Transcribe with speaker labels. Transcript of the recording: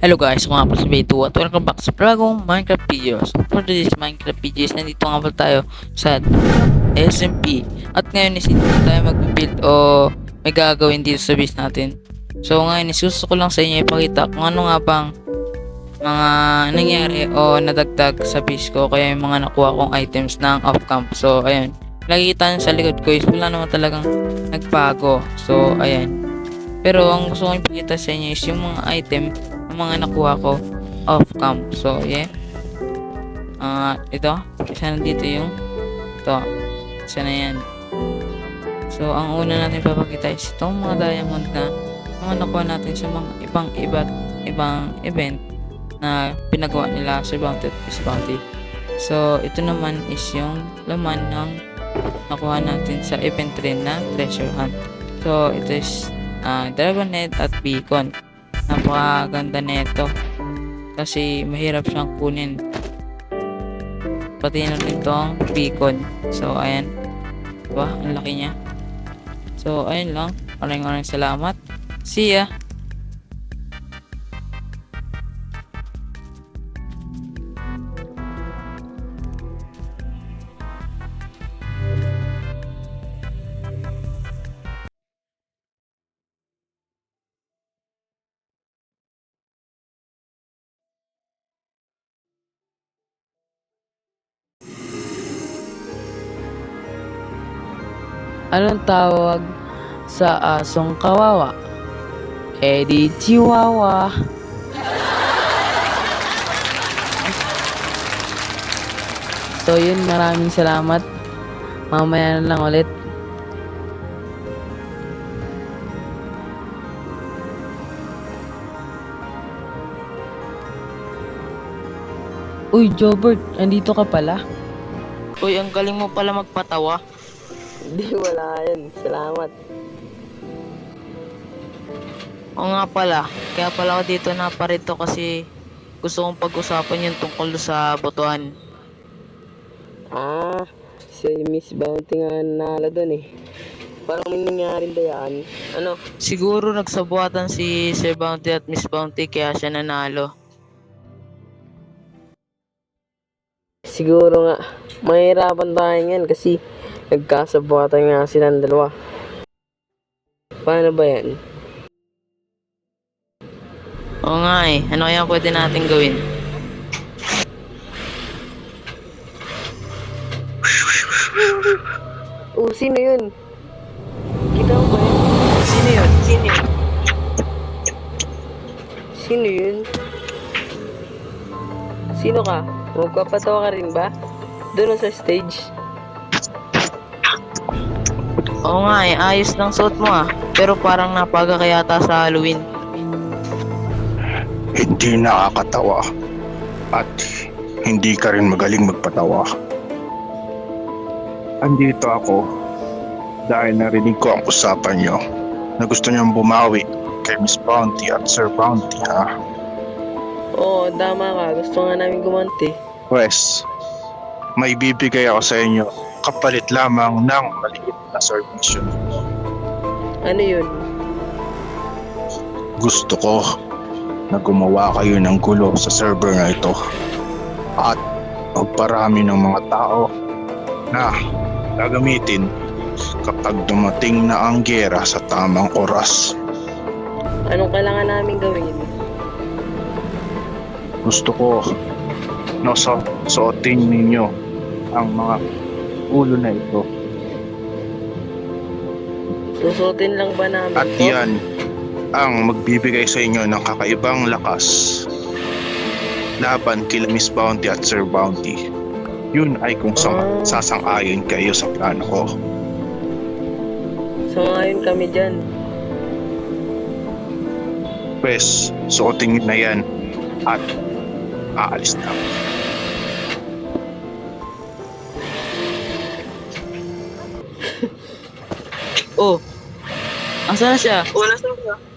Speaker 1: Hello guys, ako nga po si Beto at welcome back sa bagong Minecraft videos. For today's Minecraft videos, nandito nga pala tayo sa SMP. At ngayon is hindi tayo mag-build o may gagawin dito sa base natin. So ngayon is gusto ko lang sa inyo ipakita kung ano nga bang mga nangyari o nadagdag sa base ko, kaya yung mga nakuha kong items ng off-camp. So ayun, nakikita nyo sa likod ko is wala naman talagang nagbago. So ayan. Pero ang gusto kong ipakita sa inyo is yung mga item ng mga nakuha ko off cam. So yeah. Ito, isa na dito yung ito. Isa na yan. So ang una natin papakita is itong mga diamond na mga nakuha natin sa mga ibang event na pinagawa nila sa Bounty at Peace Bounty. So ito naman is yung laman ng nakuha natin sa event rin na treasure hunt. So ito is Dragon Head at Beacon. Napakaganda nito kasi mahirap siyang kunin, pati na rin itong Beacon. So ayan, diba, ang laki niya. So ayun lang, maraming salamat, see ya.
Speaker 2: Anong tawag sa asong kawawa? Di chihuahua. So yun, maraming salamat. Mamaya na lang ulit. Uy, Jobert, andito ka pala.
Speaker 1: Uy, ang galing mo pala magpatawa.
Speaker 2: Hindi, wala yan. Salamat.
Speaker 1: O nga pala, kaya pala ako dito naparito kasi gusto kong pag-usapan yung tungkol sa botohan.
Speaker 2: Si Miss Bounty nga nanalo dun eh. Parang may nangyaring dayaan. Ano?
Speaker 1: Siguro nagsabuatan si Sir Bounty at Miss Bounty kaya siya nanalo.
Speaker 2: Siguro nga, mahirapan tayo yan kasi nagkasabuatan nga silang dalawa. Paano ba yan?
Speaker 1: Oo nga eh, ano kaya pwede natin gawin?
Speaker 2: Sino yun? Kita mo ba yun?
Speaker 1: Sino yun? Sino yun?
Speaker 2: Sino yun? Sino ka? Magpapatawa ka rin ba? Doon sa stage?
Speaker 1: Oo nga eh, ayos ng suot mo ah. Pero parang napaga ka yata sa Halloween.
Speaker 3: Hindi nakakatawa at hindi ka rin magaling magpatawa. Andito ako dahil narinig ko ang usapan nyo na gusto niyang bumawi kay Miss Bounty at Sir Bounty, ha?
Speaker 2: Oo, tama ka. Gusto nga namin gumanti.
Speaker 3: Pwes, may bibigay ako sa inyo kapalit lamang ng maliit na service.
Speaker 2: Ano yun?
Speaker 3: Gusto ko na gumawa kayo ng gulo sa server na ito at magparami ng mga tao na gagamitin kapag dumating na ang giyera sa tamang oras.
Speaker 2: Anong kailangan namin gawin?
Speaker 3: Gusto ko na suotin ninyo ang mga ulo na ito
Speaker 2: Susutin lang ba namin
Speaker 3: at
Speaker 2: to?
Speaker 3: yan ang magbibigay sa inyo ng kakaibang lakas laban kila Miss Bounty at Sir Bounty. Yun ay kung sasang-ayon kayo sa plano ko.
Speaker 2: Sangayon kami dyan.
Speaker 3: Pwes, suotin na yan at aalis na ako.
Speaker 1: Oh, asa na siya?
Speaker 2: Wala sa mga.